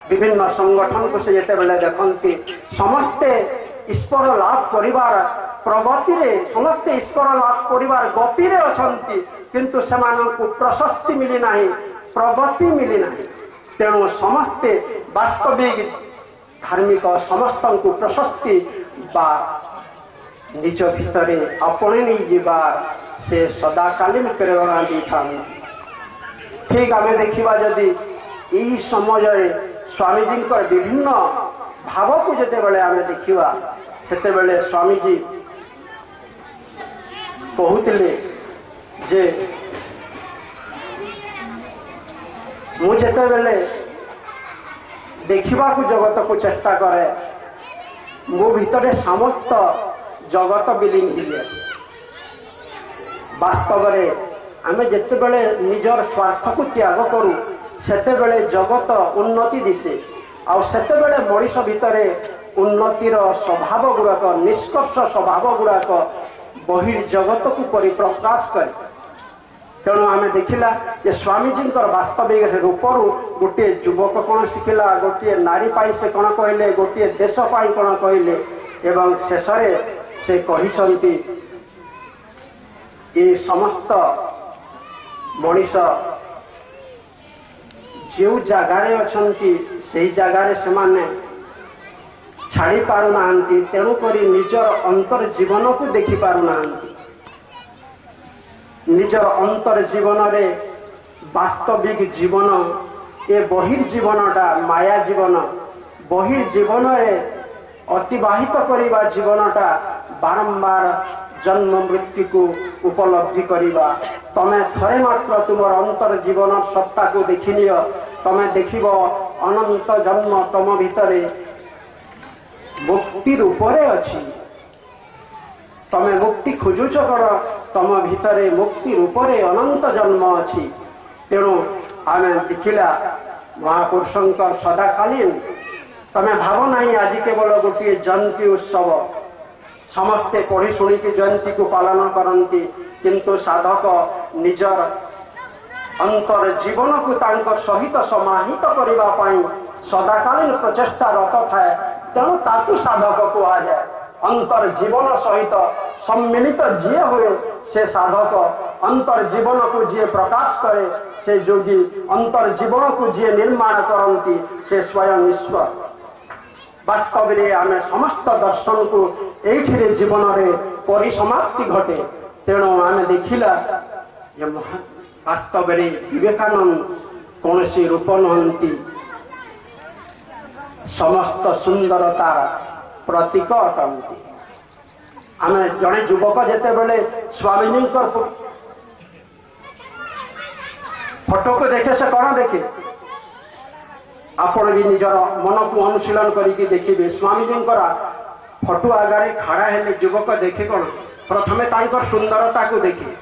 विभिन्न संगठन को से जेते बेले देखंती समस्ते ईश्वर लाभ करिवार प्रगति रे समस्ते ईश्वर लाभ करिवार गति रे अछंती किंतु सेमानंकु प्रशस्ति मिली नाही प्रगति मिली नाही तेणु समस्ते वास्तविक धार्मिक समस्तंकु प्रशस्ति बा निज भितरे अपने नहीं जीवार से सदाकालीन प्रेरणा दी था। ठीक आम देखा जदि यही समय स्वामीजी विभिन्न भाव को जिते बड़े आम देखा सेते बड़े स्वामीजी कहते जे मुझे बेले देखा जगत को चेष्टा करे मो भितर समस्त जगत विलीन हो वास्तव आम जिते बड़े निजर स्वार्थ को त्याग करूँ सेते जगत उन्नति दिशे आते बड़े मनीष भितर उन्नतिर स्वभाव गुड़ाक निष्कर्ष स्वभाव गुड़ाक बहिर्जगत को परिप्रकाश करे। तेणु आम देखला जे स्वामीजी वास्तविक रूपरू गोटे युवक कौन शिखला गोटे नारी पाई से कौन कहले गोटे देश पाई कौन कहले एवं शेष से कहिसंती ये समस्त मनीष जो जगार अच्छी से जगार से माने छाड़ी पारुना तेणुक निजर अंतर जीवन को देखि पारुना निजर अंतर जीवन रे वास्तविक जीवन ये बहिर्जीवनटा माया जीवन बहिर्जीवन अतिवाहित करवा जीवनटा बारंबार जन्म मृत्यु को उपलब्धि करवा तमें थरे मात्र तुमर अंतर जीवन सत्ता को देखिनिय तमें देखिब अनंत जन्म तम भितरे मुक्ति रूपरे अच्छी तमें मुक्ति खोजुच कर तम भितरे मुक्ति रूपरे अनंत जन्म अच्छी। तेणु आम देखला महापुरुषंकर सदाकालीन तमें भाव नहीं आज केवल गोटे जयंती उत्सव समस्ते पढ़ी शुणिकी जयंती को पालन करती किंतु साधक निजर अंतर जीवन को तांक सहित समाहित करने सदाकालीन प्रचेष्टा रत थाए तेणु ताकू साधक कहुए अंतर जीवन सहित सम्मिलित जी हुए से साधक अंतर जीवन को जी प्रकाश करे से योगी अंतर जीवन को जी निर्माण करती से स्वयं ईश्वर। वास्तव में आम समस्त दर्शन को ये जीवन रे परिसमाप्ति घटे। तेणु आम देखला वास्तव में विवेकानंद कौन सी रूप नुहति समस्त सुंदरता प्रतीक अटंती। आम जड़े युवक जिते बड़े स्वामीजी फोटो को देखे से कौन देखे आपण भी निजर मन को अनुशीलन करके देखिए स्वामीजी फोटो आगे खड़ा हेले युवक देखे कौन प्रथमे तांकर सुंदरता को देखे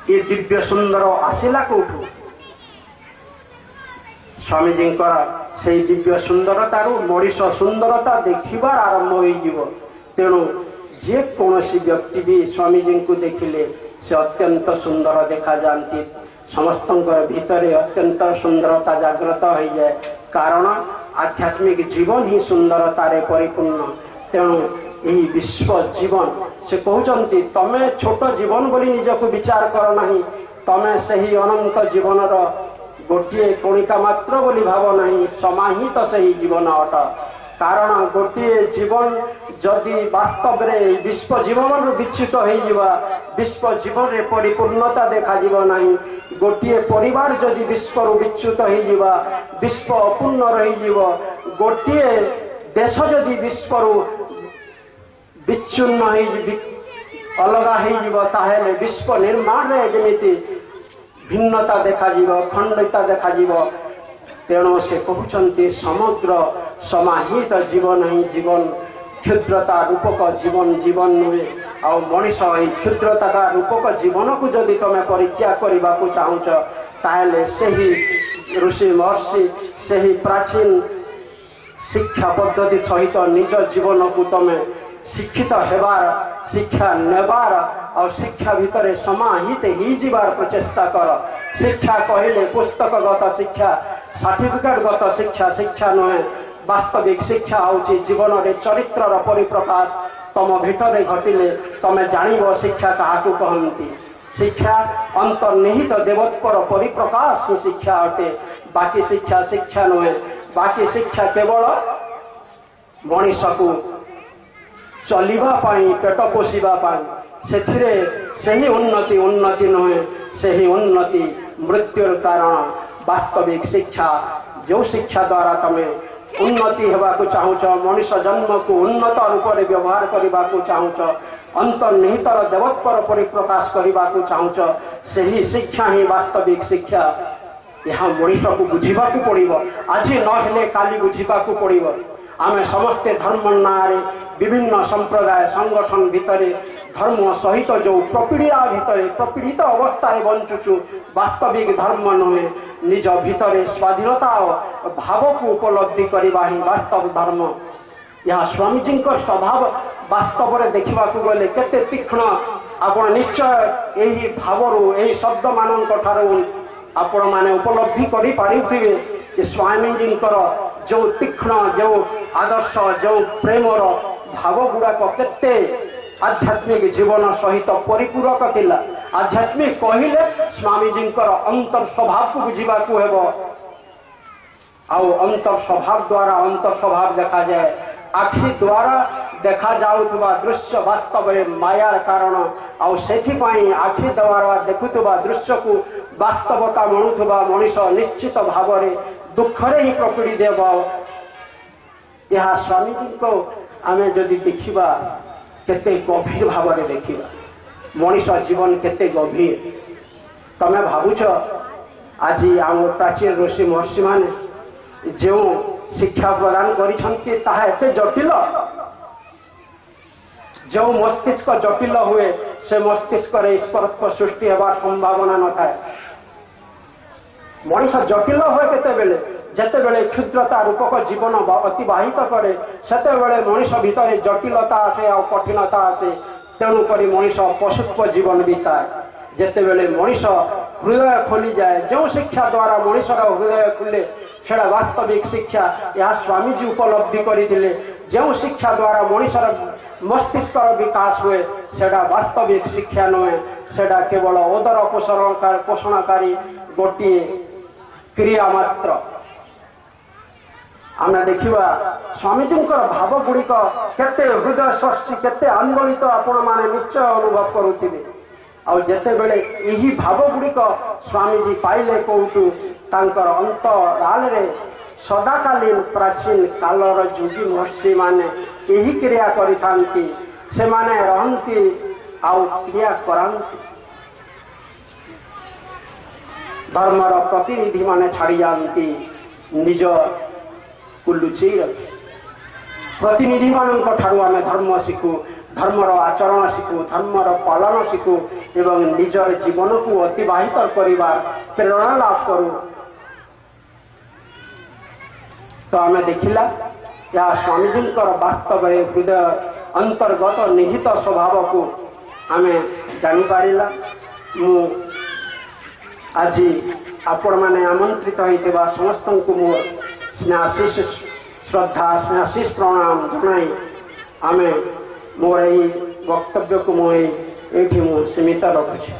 ये दिव्य सुंदर आसला कौटू स्वामीजी से दिव्य सुंदरतार मनीष सुंदरता देखिबार आरंभ हो। तेणु जे कौन व्यक्ति भी स्वामीजी को देखिले से अत्यंत सुंदर देखा जाती समस्त भितर अत्यंत सुंदरता जागृत हो जाए कारण आध्यात्मिक जीवन ही सुंदरता रे परिपूर्ण। तेणु यही विश्व जीवन से कहते तमें छोट जीवन बोली निजक विचार कर नहीं तमें सही अनंत जीवन गोटे कणिका मात्र बोली भाव नहीं समाहित सही जीवन अट कारण गोटे जीवन जदि वास्तव में विश्व जीवन विच्युत हो विश्व जीवन रे परिपूर्णता देखा नहीं गोटे परिवार जदि विश्व विच्युत हो विश्व अपूर्ण रही गोटे देश जदि विश्व विच्छिन्न अलग हो विश्व निर्माण जमी भिन्नता देखा खंडिता देखा तेणु से कहते समुद्र समाहित जीवन ही जीवन क्षुद्रता रूपक जीवन जीवन नुहे आ मनीष यही क्षुद्रता रूपक जीवन को जदि तुम परित्याग करने को चाहूच ताहले सही ऋषि महर्षि सही प्राचीन शिक्षा पद्धति सहित निज जीवन को तुम शिक्षित हेबार शिक्षा नेबार और शिक्षा भितर समाहित ही जीवार प्रचेष्टा कर। शिक्षा कहले पुस्तकगत शिक्षा सर्टिफिकेटगत शिक्षा शिक्षा नुहे वास्तविक शिक्षा हूँ जीवन में चरित्रर परिप्रकाश तम भितर घटिले तमे जानिब शिक्षा क्या कहती शिक्षा अंतर्निहित देवत्वर परिप्रकाश शिक्षा अटे बाकी शिक्षा शिक्षा नुहे बाकी शिक्षा केवल मनीष को चलवा पेट पोषा से उन्नति उन्नति नुहे से उन्नति मृत्युर कारण वास्तविक शिक्षा जो शिक्षा द्वारा तमें उन्नति होगाकू चाहूच मनीष जन्म को उन्नत रूप में व्यवहार करने को चाहूच अंतर्निहितर देवत्वर परिप्रकाश करने को चाहूच से ही शिक्षा ही वास्तविक शिक्षा यह मनीष को बुझा पड़ो आज नहेले काली बुझा पड़ो आमे समस्ते धर्म नारे विभिन्न संप्रदाय संगठन भितर धर्म सहित जो प्रपीड़ा भितर प्रपीड़ित अवस्था बंचुचु वास्तविक धर्म नुहे निज भितर स्वाधीनता और भाव को उपलब्धि करवा ही वास्तव धर्म यह स्वामीजी स्वभाव वास्तव में देखा गले केते तीक्ष्ण आपण निश्चय यही भाव यही शब्द मान आपण मैंने उपलब्धि करें कि स्वामीजी जो तीक्ष्ण जो आदर्श जो प्रेमर भाव गुड़ाक केते आध्यात्मिक जीवन सहित परिपूरक थिला आध्यात्मिक कहले स्वामीजी अंतर स्वभाव को बुझाकू हेबो आउ अंतर स्वभाव द्वारा अंतर स्वभाव देखा जाए आखि द्वारा देखा जाउथबा दृश्य वास्तव में मायार कारण आउ सेठिपाई आखि द्वारा देखुथबा दृश्य को वास्तवता मणुथबा मनीष निश्चित भाव में दुखरे ही प्रपीड़ी देव यह स्वामीजी को आमे जदि देखिबा केते गभीर भाव में देखिबा मनीष जीवन केते गभीर तमे भावुछ आज आम प्राचीन ऋषि महर्षि माने जो शिक्षा प्रदान करिसंती ताहा एते जटिल जो मस्तिष्क जटिल हुए से मस्तिष्क ईश्वरत्व सृष्टि होवार संभावना न थाए मनीष जटिल हुए केतेबेले जेतेबेले क्षुद्रता रूपक जीवन अतिबाहित करे सेतेबेले मनीष भितर जटिलता आसे और कठिनता आसे तेणुक मनीष पशुत्व जीवन बीताए जेतेबेले मनीष हृदय खोली जाए जो शिक्षा द्वारा मनीषर हृदय खुले सेटा वास्तविक शिक्षा यह स्वामीजी उपलब्धि करथिले जो शिक्षा द्वारा मनीषर मस्तिष्कर विकास हुए सेटा वास्तविक शिक्षा नुहे सेटा केवल उदर पोषणकारी गोटे क्रिया मात्र आम देखा स्वामीजी भाव गुड़िक केते हृदय स्पर्शी केते आंदोलित आपण माने निश्चय अनुभव करुथिबे आउ जेते बेले यही भाव गुड़िक स्वामीजी पाइले कौटू तांकर अंतराल रे सदाकालीन प्राचीन कालर जोगी महर्षि माने यही क्रिया करिथांती से माने रहंती आउ क्रिया करांती धर्मर प्रतिनिधि माने छाड़ी जाती निज को लुचई रखी प्रतिनिधि मान आम धर्म शिखु धर्मर आचरण शिखु धर्मर पालन शिखु एवं निजर जीवन को अतिबाहित करिवार प्रेरणा लाभ करूँ तो आम देखिला या स्वामीजी वास्तव हृदय अंतर्गत निहित स्वभाव को आम जानीपारा मु आज आपण मैंने आमंत्रित होता समस्त को मोर स्नेहाशीष श्रद्धा स्नेहाशीष प्रणाम जनाई आम मोर यही वक्तव्य को मुझे सीमित रखुच्छे।